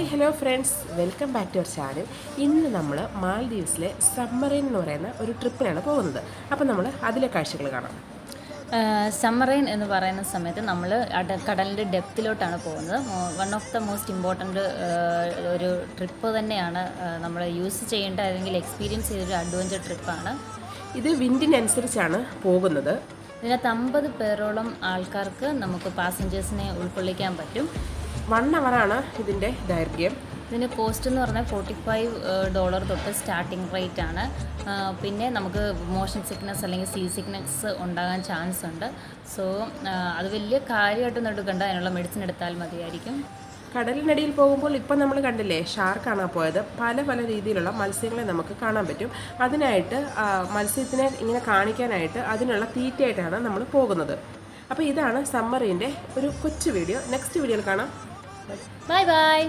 Hi hello friends, welcome back to our channel. ഇന്ന് നമ്മൾ മാൽഡീവ്സിലെ submarine എന്ന് പറയുന്ന ഒരു ട്രിപ്പിനാണ് പോകുന്നത്. അപ്പോൾ നമ്മൾ അതിലെ കാഴ്ചകൾ കാണാം. സമ്മറൈൻ എന്ന് പറയുന്ന സമയത്ത് നമ്മൾ കടലിൻ്റെ ഡെപ്തിലോട്ടാണ് പോകുന്നത്. One of the most important ഒരു ട്രിപ്പ് തന്നെയാണ്. നമ്മൾ യൂസ് ചെയ്യേണ്ട അല്ലെങ്കിൽ എക്സ്പീരിയൻസ് ചെയ്തൊരു അഡ്വഞ്ചർ ട്രിപ്പാണ്. ഇത് വിൻഡിനനുസരിച്ചാണ് പോകുന്നത്. ഇതിനകത്ത് 50 പേരോളം ആൾക്കാർക്ക് നമുക്ക് പാസഞ്ചേഴ്സിനെ ഉൾക്കൊള്ളിക്കാൻ പറ്റും. 1 അവറാണ് ഇതിൻ്റെ ദൈർഘ്യം. ഇതിന് കോസ്റ്റ് എന്ന് പറഞ്ഞാൽ $45 തൊട്ട് സ്റ്റാർട്ടിംഗ് റേറ്റ് ആണ്. പിന്നെ നമുക്ക് മോഷൻ സിക്നസ് അല്ലെങ്കിൽ സീ സിക്നസ് ഉണ്ടാകാൻ ചാൻസ് ഉണ്ട്. സോ അത് വലിയ കാര്യമായിട്ടൊന്നും എടുക്കണ്ട, അതിനുള്ള മെഡിസിൻ എടുത്താൽ മതിയായിരിക്കും. കടലിനടിയിൽ പോകുമ്പോൾ ഇപ്പം നമ്മൾ കണ്ടില്ലേ, ഷാർക്കാണ് പോയത്. പല പല രീതിയിലുള്ള മത്സ്യങ്ങളെ നമുക്ക് കാണാൻ പറ്റും. അതിനായിട്ട് മത്സ്യത്തിനെ ഇങ്ങനെ കാണിക്കാനായിട്ട് അതിനുള്ള തീറ്റയായിട്ടാണ് നമ്മൾ പോകുന്നത്. അപ്പോൾ ഇതാണ് സമ്മറൈൻ്റെ ഒരു കൊച്ചു വീഡിയോ. നെക്സ്റ്റ് വീഡിയോയിൽ കാണാം. Bye bye.